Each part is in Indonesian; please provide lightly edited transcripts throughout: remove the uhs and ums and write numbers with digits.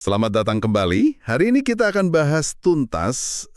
Selamat datang kembali. Hari ini kita akan bahas tuntas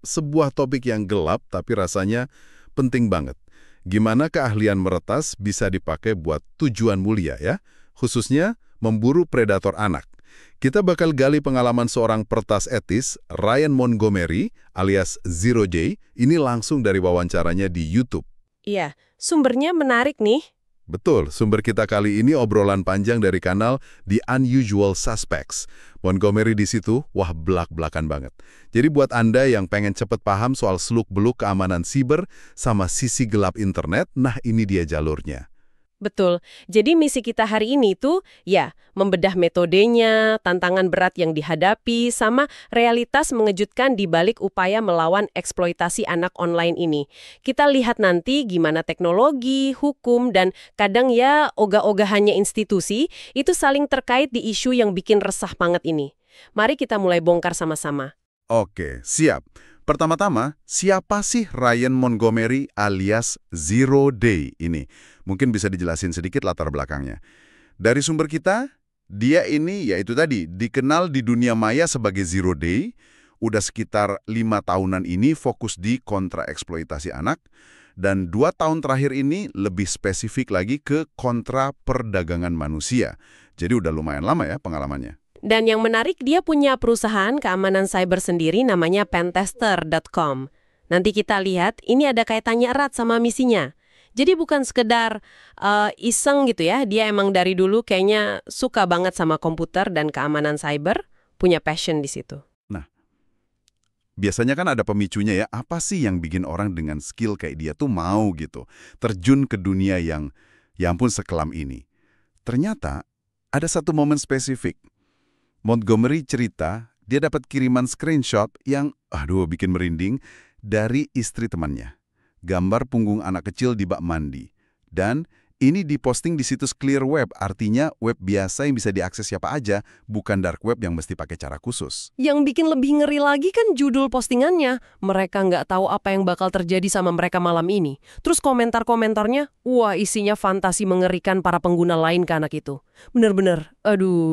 sebuah topik yang gelap tapi rasanya penting banget. Gimana keahlian meretas bisa dipakai buat tujuan mulia ya, khususnya memburu predator anak. Kita bakal gali pengalaman seorang peretas etis, Ryan Montgomery alias Zero J, ini langsung dari wawancaranya di YouTube. Iya, sumbernya menarik nih. Betul, sumber kita kali ini obrolan panjang dari kanal The Unusual Suspects. Montgomery di situ, wah belak-belakan banget. Jadi buat Anda yang pengen cepet paham soal seluk-beluk keamanan siber sama sisi gelap internet, nah ini dia jalurnya. Betul. Jadi misi kita hari ini tuh, ya, membedah metodenya, tantangan berat yang dihadapi, sama realitas mengejutkan di balik upaya melawan eksploitasi anak online ini. Kita lihat nanti gimana teknologi, hukum, dan kadang ya ogah-ogahannya institusi itu saling terkait di isu yang bikin resah banget ini. Mari kita mulai bongkar sama-sama. Oke, siap. Pertama-tama, siapa sih Ryan Montgomery alias Zero Day ini? Mungkin bisa dijelasin sedikit latar belakangnya. Dari sumber kita, dia ini yaitu tadi dikenal di dunia maya sebagai Zero Day, udah sekitar 5 tahunan ini fokus di kontra eksploitasi anak, dan 2 tahun terakhir ini lebih spesifik lagi ke kontra perdagangan manusia. Jadi udah lumayan lama ya pengalamannya. Dan yang menarik, dia punya perusahaan keamanan cyber sendiri namanya pentester.com. Nanti kita lihat, ini ada kaitannya erat sama misinya. Jadi bukan sekedar iseng gitu ya, dia emang dari dulu kayaknya suka banget sama komputer dan keamanan cyber, punya passion di situ. Nah, biasanya kan ada pemicunya ya, apa sih yang bikin orang dengan skill kayak dia tuh mau gitu, terjun ke dunia yang, ya ampun sekelam ini. Ternyata, ada satu momen spesifik. Montgomery cerita, dia dapat kiriman screenshot yang, bikin merinding, dari istri temannya. Gambar punggung anak kecil di bak mandi. Dan ini diposting di situs clear web, artinya web biasa yang bisa diakses siapa aja, bukan dark web yang mesti pakai cara khusus. Yang bikin lebih ngeri lagi kan judul postingannya. Mereka nggak tahu apa yang bakal terjadi sama mereka malam ini. Terus komentar-komentarnya, wah isinya fantasi mengerikan para pengguna lain ke anak itu. Bener-bener,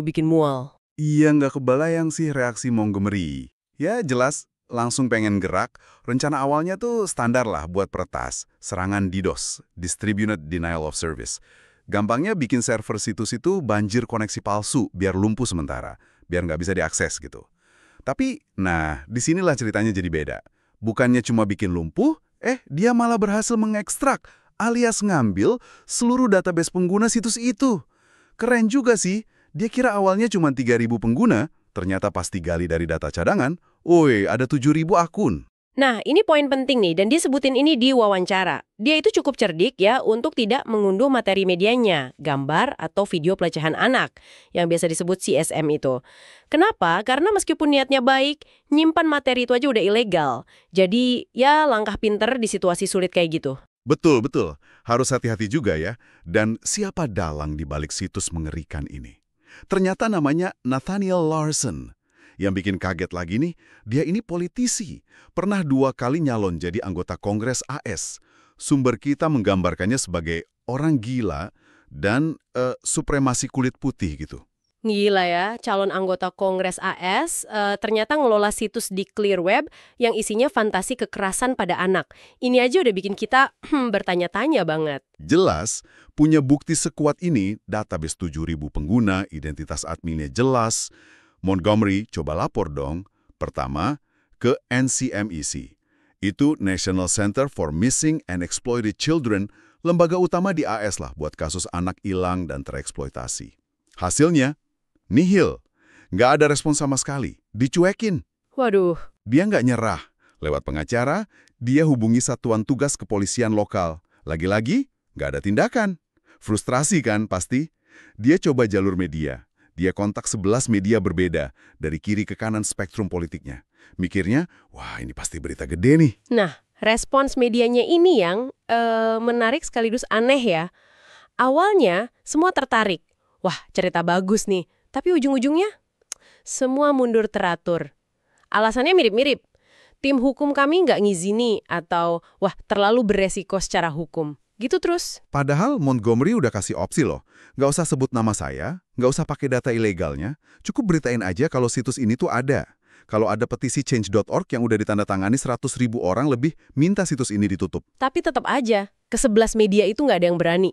bikin mual. Iya, nggak kebayang sih reaksi Montgomery. Ya jelas, langsung pengen gerak. Rencana awalnya tuh standar lah buat peretas. Serangan DDoS, Distributed Denial of Service. Gampangnya bikin server situs itu banjir koneksi palsu biar lumpuh sementara. Biar nggak bisa diakses gitu. Tapi, nah, disinilah ceritanya jadi beda. Bukannya cuma bikin lumpuh, dia malah berhasil mengekstrak alias ngambil seluruh database pengguna situs itu. Keren juga sih. Dia kira awalnya cuma 3.000 pengguna, ternyata pas digali dari data cadangan, ada 7.000 akun. Nah, ini poin penting nih, dan dia sebutin ini di wawancara. Dia itu cukup cerdik ya untuk tidak mengunduh materi medianya, gambar atau video pelecehan anak, yang biasa disebut CSM itu. Kenapa? Karena meskipun niatnya baik, nyimpan materi itu aja udah ilegal. Jadi, ya langkah pinter di situasi sulit kayak gitu. Betul. Harus hati-hati juga ya. Dan siapa dalang di balik situs mengerikan ini? Ternyata namanya Nathaniel Larson. Yang bikin kaget lagi nih, dia ini politisi. Pernah 2 kali nyalon jadi anggota Kongres AS. Sumber kita menggambarkannya sebagai orang gila dan supremasi kulit putih gitu. Gila ya, calon anggota Kongres AS ternyata ngelola situs di Clear Web yang isinya fantasi kekerasan pada anak. Ini aja udah bikin kita bertanya-tanya banget. Jelas, punya bukti sekuat ini, database 7.000 pengguna, identitas adminnya jelas. Montgomery coba lapor dong. Pertama, ke NCMEC. Itu National Center for Missing and Exploited Children, lembaga utama di AS lah buat kasus anak hilang dan tereksploitasi. Hasilnya, nihil. Nggak ada respon sama sekali. Dicuekin. Waduh. Dia nggak nyerah. Lewat pengacara, dia hubungi satuan tugas kepolisian lokal. Lagi-lagi, nggak ada tindakan. Frustrasi kan pasti. Dia coba jalur media. Dia kontak 11 media berbeda, dari kiri ke kanan spektrum politiknya. Mikirnya, wah ini pasti berita gede nih. Nah, respons medianya ini yang menarik sekaligus aneh ya. Awalnya, semua tertarik. Wah, cerita bagus nih. Tapi ujung-ujungnya, semua mundur teratur. Alasannya mirip-mirip. Tim hukum kami nggak ngizini atau, wah terlalu beresiko secara hukum. Gitu terus. Padahal Montgomery udah kasih opsi loh. Nggak usah sebut nama saya, nggak usah pakai data ilegalnya, cukup beritain aja kalau situs ini tuh ada. Kalau ada petisi change.org yang udah ditandatangani 100.000 orang lebih, minta situs ini ditutup. Tapi tetap aja, ke-11 media itu nggak ada yang berani.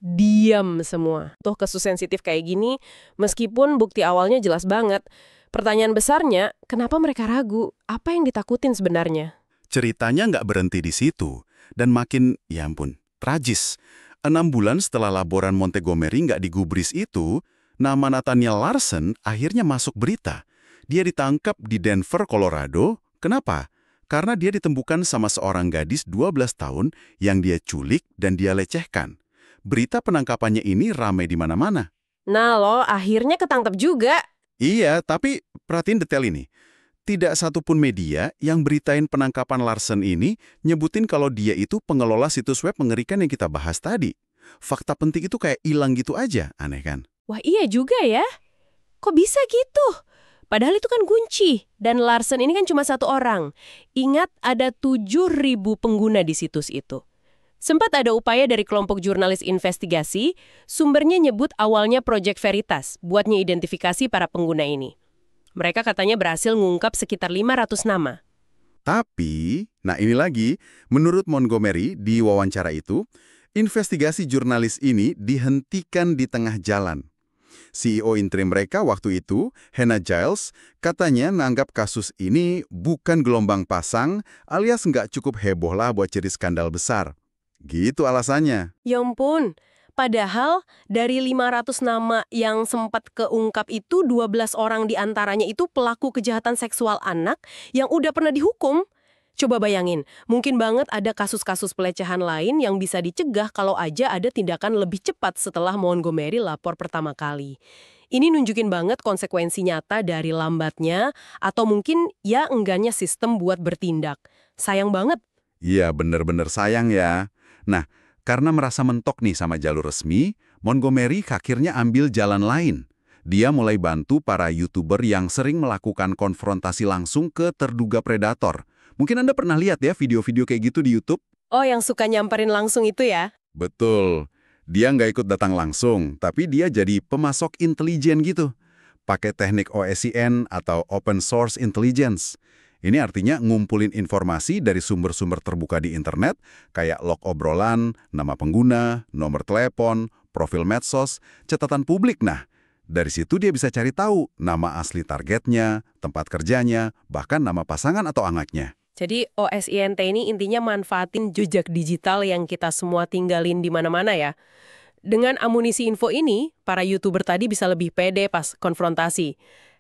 Diam semua. Tuh kasus sensitif kayak gini, meskipun bukti awalnya jelas banget, pertanyaan besarnya, kenapa mereka ragu? Apa yang ditakutin sebenarnya? Ceritanya nggak berhenti di situ, dan makin, ya ampun, tragis. 6 bulan setelah laporan Montgomery nggak digubris itu, nama Nathaniel Larson akhirnya masuk berita. Dia ditangkap di Denver, Colorado. Kenapa? Karena dia ditemukan sama seorang gadis 12 tahun yang dia culik dan dia lecehkan. Berita penangkapannya ini ramai di mana-mana. Nah lo, akhirnya ketangkep juga. Iya, tapi perhatiin detail ini. Tidak satupun media yang beritain penangkapan Larson ini nyebutin kalau dia itu pengelola situs web mengerikan yang kita bahas tadi. Fakta penting itu kayak hilang gitu aja, aneh kan? Wah iya juga ya. Kok bisa gitu? Padahal itu kan kunci. Dan Larson ini kan cuma satu orang. Ingat ada 7.000 pengguna di situs itu. Sempat ada upaya dari kelompok jurnalis investigasi, sumbernya nyebut awalnya Project Veritas buat ngeidentifikasi para pengguna ini. Mereka katanya berhasil ngungkap sekitar 500 nama. Tapi, nah ini lagi, menurut Montgomery di wawancara itu, investigasi jurnalis ini dihentikan di tengah jalan. CEO interim mereka waktu itu, Hannah Giles, katanya menganggap kasus ini bukan gelombang pasang alias nggak cukup heboh lah buat jadi skandal besar. Gitu alasannya. Ya ampun, padahal dari 500 nama yang sempat keungkap itu 12 orang diantaranya itu pelaku kejahatan seksual anak yang udah pernah dihukum. Coba bayangin, mungkin banget ada kasus-kasus pelecehan lain yang bisa dicegah kalau aja ada tindakan lebih cepat setelah Montgomery lapor pertama kali. Ini nunjukin banget konsekuensi nyata dari lambatnya atau mungkin ya enggaknya sistem buat bertindak. Sayang banget. Iya, bener-bener sayang ya. Nah, karena merasa mentok nih sama jalur resmi, Montgomery akhirnya ambil jalan lain. Dia mulai bantu para YouTuber yang sering melakukan konfrontasi langsung ke terduga predator. Mungkin Anda pernah lihat ya video-video kayak gitu di YouTube? Oh, yang suka nyamperin langsung itu ya? Betul. Dia nggak ikut datang langsung, tapi dia jadi pemasok intelijen gitu. Pakai teknik OSIN atau Open Source Intelligence. Ini artinya ngumpulin informasi dari sumber-sumber terbuka di internet, kayak log obrolan, nama pengguna, nomor telepon, profil medsos, catatan publik. Nah, dari situ dia bisa cari tahu nama asli targetnya, tempat kerjanya, bahkan nama pasangan atau anaknya. Jadi OSINT ini intinya manfaatin jejak digital yang kita semua tinggalin di mana-mana ya. Dengan amunisi info ini, para YouTuber tadi bisa lebih pede pas konfrontasi.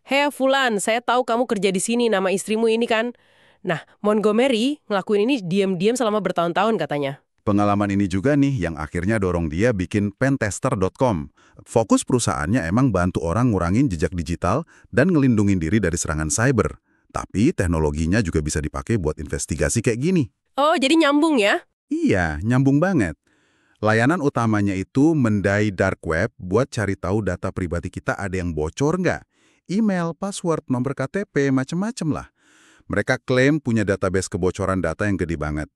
Hei Fulan, saya tahu kamu kerja di sini, nama istrimu ini kan? Nah, Montgomery ngelakuin ini diam-diam selama bertahun-tahun katanya. Pengalaman ini juga nih yang akhirnya dorong dia bikin pentester.com. Fokus perusahaannya emang bantu orang ngurangin jejak digital dan ngelindungin diri dari serangan cyber. Tapi teknologinya juga bisa dipakai buat investigasi kayak gini. Oh, jadi nyambung ya? Iya, nyambung banget. Layanan utamanya itu mendai dark web buat cari tahu data pribadi kita ada yang bocor nggak. Email, password, nomor KTP, macem-macem lah. Mereka klaim punya database kebocoran data yang gede banget.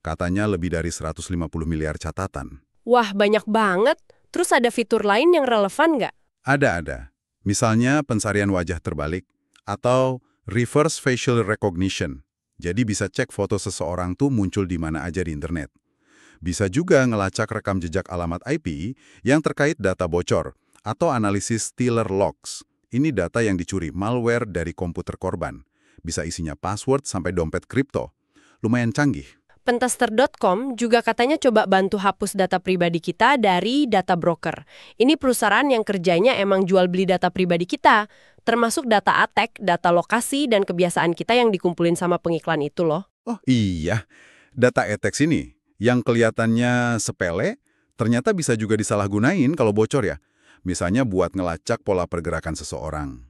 Katanya lebih dari 150 miliar catatan. Wah, banyak banget. Terus ada fitur lain yang relevan nggak? Ada. Misalnya pencarian wajah terbalik atau reverse facial recognition. Jadi bisa cek foto seseorang tuh muncul di mana aja di internet. Bisa juga ngelacak rekam jejak alamat IP yang terkait data bocor atau analisis stealer logs. Ini data yang dicuri malware dari komputer korban. Bisa isinya password sampai dompet kripto. Lumayan canggih. Pentester.com juga katanya coba bantu hapus data pribadi kita dari data broker. Ini perusahaan yang kerjanya emang jual beli data pribadi kita, termasuk data attack, data lokasi, dan kebiasaan kita yang dikumpulin sama pengiklan itu loh. Oh iya, data e-text ini yang kelihatannya sepele, ternyata bisa juga disalahgunain kalau bocor ya. Misalnya buat ngelacak pola pergerakan seseorang.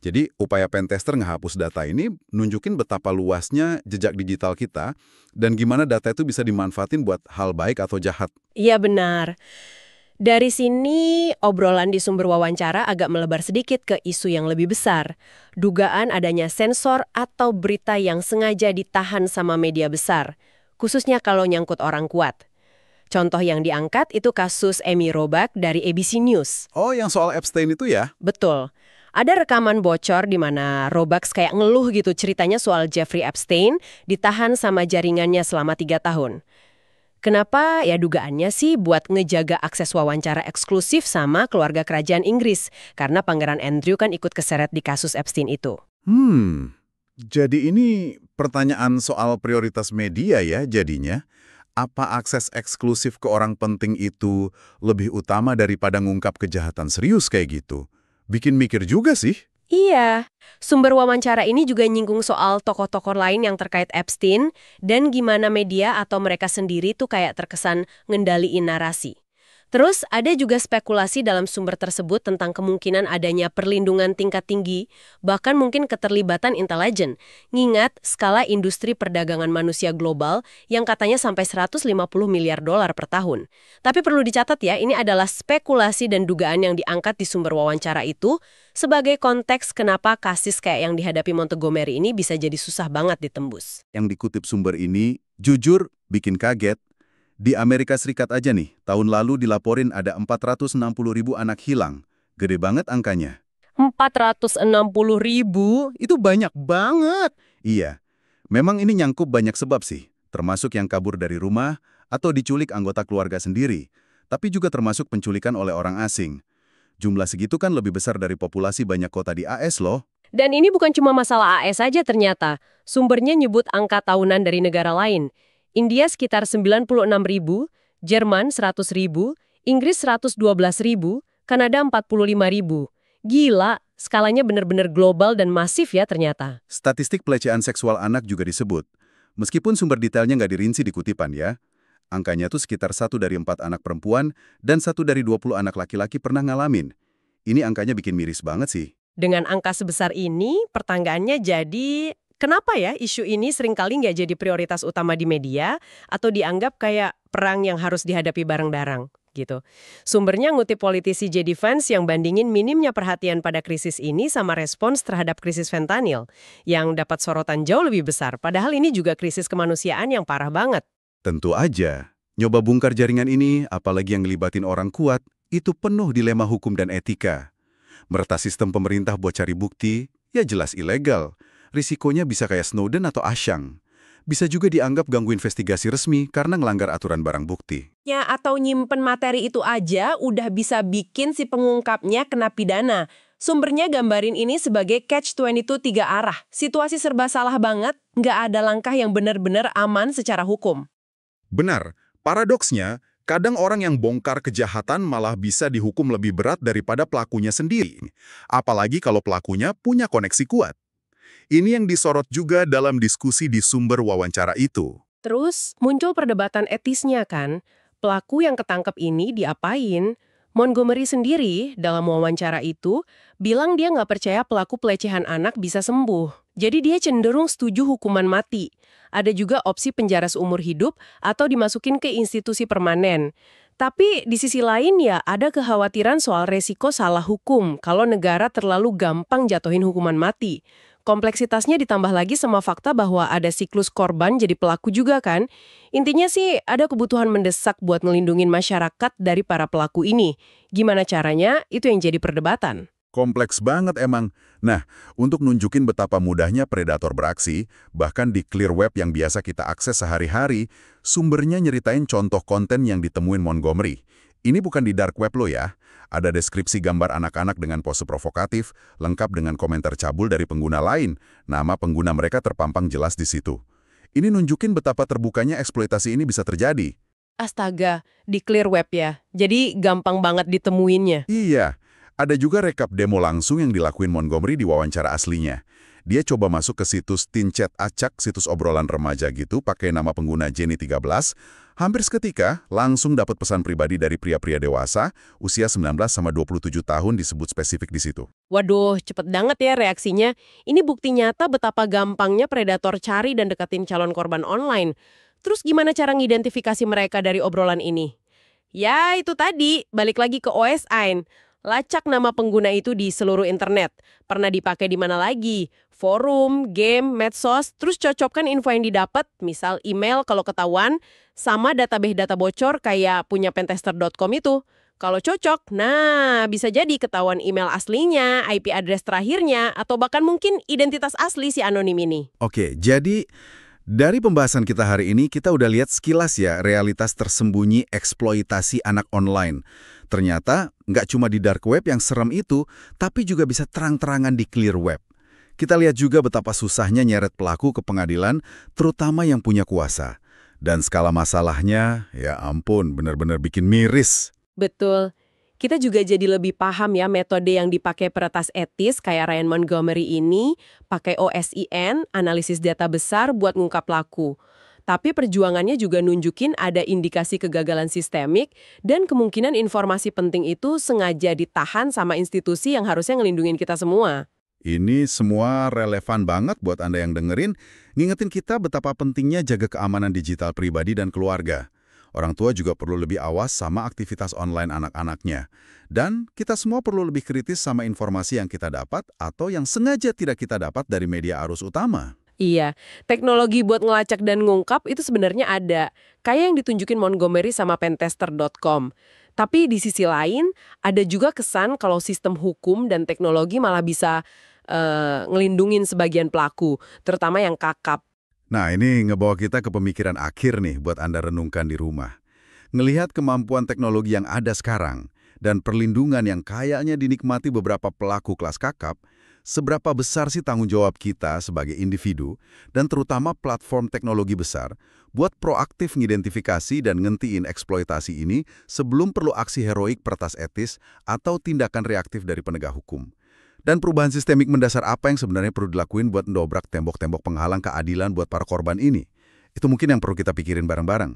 Jadi upaya pentester ngehapus data ini nunjukin betapa luasnya jejak digital kita dan gimana data itu bisa dimanfaatin buat hal baik atau jahat. Iya benar. Dari sini obrolan di sumber wawancara agak melebar sedikit ke isu yang lebih besar. Dugaan adanya sensor atau berita yang sengaja ditahan sama media besar. Khususnya kalau nyangkut orang kuat. Contoh yang diangkat itu kasus Amy Robach dari ABC News. Oh, yang soal Epstein itu ya? Betul. Ada rekaman bocor di mana Robach kayak ngeluh gitu ceritanya soal Jeffrey Epstein ditahan sama jaringannya selama 3 tahun. Kenapa? Ya dugaannya sih buat ngejaga akses wawancara eksklusif sama keluarga kerajaan Inggris. Karena Pangeran Andrew kan ikut keseret di kasus Epstein itu. Jadi ini pertanyaan soal prioritas media ya jadinya. Apa akses eksklusif ke orang penting itu lebih utama daripada ngungkap kejahatan serius kayak gitu? Bikin mikir juga sih. Iya, sumber wawancara ini juga nyinggung soal tokoh-tokoh lain yang terkait Epstein dan gimana media atau mereka sendiri tuh kayak terkesan ngendaliin narasi. Terus ada juga spekulasi dalam sumber tersebut tentang kemungkinan adanya perlindungan tingkat tinggi, bahkan mungkin keterlibatan intelijen. Ngingat skala industri perdagangan manusia global yang katanya sampai 150 miliar dolar per tahun. Tapi perlu dicatat ya, ini adalah spekulasi dan dugaan yang diangkat di sumber wawancara itu sebagai konteks kenapa kasus kayak yang dihadapi Montgomery ini bisa jadi susah banget ditembus. Yang dikutip sumber ini, jujur bikin kaget. Di Amerika Serikat aja nih, tahun lalu dilaporin ada 460.000 anak hilang. Gede banget angkanya. 460.000? Itu banyak banget. Iya, memang ini nyangkup banyak sebab sih, termasuk yang kabur dari rumah atau diculik anggota keluarga sendiri, tapi juga termasuk penculikan oleh orang asing. Jumlah segitu kan lebih besar dari populasi banyak kota di AS loh. Dan ini bukan cuma masalah AS saja ternyata. Sumbernya nyebut angka tahunan dari negara lain. India sekitar 96.000, Jerman 100.000, Inggris 112.000, Kanada 45.000. Gila, skalanya benar-benar global dan masif ya ternyata. Statistik pelecehan seksual anak juga disebut. Meskipun sumber detailnya nggak dirinci di kutipan ya. Angkanya tuh sekitar 1 dari 4 anak perempuan dan 1 dari 20 anak laki-laki pernah ngalamin. Ini angkanya bikin miris banget sih. Dengan angka sebesar ini, pertanyaannya jadi, kenapa ya isu ini seringkali nggak jadi prioritas utama di media atau dianggap kayak perang yang harus dihadapi bareng-bareng gitu. Sumbernya ngutip politisi J.D. Vance yang bandingin minimnya perhatian pada krisis ini sama respons terhadap krisis fentanyl yang dapat sorotan jauh lebih besar. Padahal ini juga krisis kemanusiaan yang parah banget. Tentu aja, nyoba bongkar jaringan ini, apalagi yang ngelibatin orang kuat, itu penuh dilema hukum dan etika. Meretas sistem pemerintah buat cari bukti, ya jelas ilegal. Risikonya bisa kayak Snowden atau Assange. Bisa juga dianggap ganggu investigasi resmi karena ngelanggar aturan barang bukti. Ya, atau nyimpen materi itu aja udah bisa bikin si pengungkapnya kena pidana. Sumbernya gambarin ini sebagai catch-22 3 arah. Situasi serba salah banget, nggak ada langkah yang benar-benar aman secara hukum. Benar, paradoksnya, kadang orang yang bongkar kejahatan malah bisa dihukum lebih berat daripada pelakunya sendiri. Apalagi kalau pelakunya punya koneksi kuat. Ini yang disorot juga dalam diskusi di sumber wawancara itu. Terus muncul perdebatan etisnya kan, pelaku yang ketangkep ini diapain? Montgomery sendiri dalam wawancara itu bilang dia nggak percaya pelaku pelecehan anak bisa sembuh. Jadi dia cenderung setuju hukuman mati. Ada juga opsi penjara seumur hidup atau dimasukin ke institusi permanen. Tapi di sisi lain ya ada kekhawatiran soal resiko salah hukum kalau negara terlalu gampang jatuhin hukuman mati. Kompleksitasnya ditambah lagi sama fakta bahwa ada siklus korban jadi pelaku juga kan. Intinya sih ada kebutuhan mendesak buat ngelindungin masyarakat dari para pelaku ini. Gimana caranya? Itu yang jadi perdebatan. Kompleks banget emang. Nah, untuk nunjukin betapa mudahnya predator beraksi, bahkan di clear web yang biasa kita akses sehari-hari, sumbernya nyeritain contoh konten yang ditemuin Montgomery. Ini bukan di dark web lo ya. Ada deskripsi gambar anak-anak dengan pose provokatif, lengkap dengan komentar cabul dari pengguna lain. Nama pengguna mereka terpampang jelas di situ. Ini nunjukin betapa terbukanya eksploitasi ini bisa terjadi. Astaga, di clear web ya. Jadi gampang banget ditemuinnya. Iya. Ada juga rekap demo langsung yang dilakuin Montgomery di wawancara aslinya. Dia coba masuk ke situs Teen Chat Acak, situs obrolan remaja gitu, pakai nama pengguna Jenny 13. Hampir seketika, langsung dapat pesan pribadi dari pria-pria dewasa, usia 19 sama 27 tahun disebut spesifik di situ. Waduh, cepet banget ya reaksinya. Ini bukti nyata betapa gampangnya predator cari dan deketin calon korban online. Terus gimana cara ngidentifikasi mereka dari obrolan ini? Ya, itu tadi, balik lagi ke OSINE. Lacak nama pengguna itu di seluruh internet. Pernah dipakai di mana lagi? Forum, game, medsos, terus cocokkan info yang didapat, misal email kalau ketahuan, sama database data bocor kayak punya pentester.com itu. Kalau cocok, nah bisa jadi ketahuan email aslinya, IP address terakhirnya, atau bahkan mungkin identitas asli si anonim ini. Oke, jadi dari pembahasan kita hari ini, kita udah lihat sekilas ya realitas tersembunyi eksploitasi anak online. Ternyata nggak cuma di dark web yang serem itu, tapi juga bisa terang-terangan di clear web. Kita lihat juga betapa susahnya nyeret pelaku ke pengadilan, terutama yang punya kuasa. Dan skala masalahnya, ya ampun, benar-benar bikin miris. Betul. Kita juga jadi lebih paham ya metode yang dipakai peretas etis kayak Ryan Montgomery ini, pakai OSIN, analisis data besar buat ngungkap pelaku. Tapi perjuangannya juga nunjukin ada indikasi kegagalan sistemik dan kemungkinan informasi penting itu sengaja ditahan sama institusi yang harusnya ngelindungin kita semua. Ini semua relevan banget buat Anda yang dengerin, ngingetin kita betapa pentingnya jaga keamanan digital pribadi dan keluarga. Orang tua juga perlu lebih awas sama aktivitas online anak-anaknya. Dan kita semua perlu lebih kritis sama informasi yang kita dapat atau yang sengaja tidak kita dapat dari media arus utama. Iya, teknologi buat ngelacak dan ngungkap itu sebenarnya ada. Kayak yang ditunjukin Montgomery sama pentester.com. Tapi di sisi lain, ada juga kesan kalau sistem hukum dan teknologi malah bisa ngelindungin sebagian pelaku, terutama yang kakap. Nah, ini ngebawa kita ke pemikiran akhir nih buat Anda renungkan di rumah. Ngelihat kemampuan teknologi yang ada sekarang dan perlindungan yang kayaknya dinikmati beberapa pelaku kelas kakap, seberapa besar sih tanggung jawab kita sebagai individu dan terutama platform teknologi besar buat proaktif ngidentifikasi dan ngentiin eksploitasi ini sebelum perlu aksi heroik peretas etis atau tindakan reaktif dari penegak hukum. Dan perubahan sistemik mendasar apa yang sebenarnya perlu dilakuin buat mendobrak tembok-tembok penghalang keadilan buat para korban ini? Itu mungkin yang perlu kita pikirin bareng-bareng.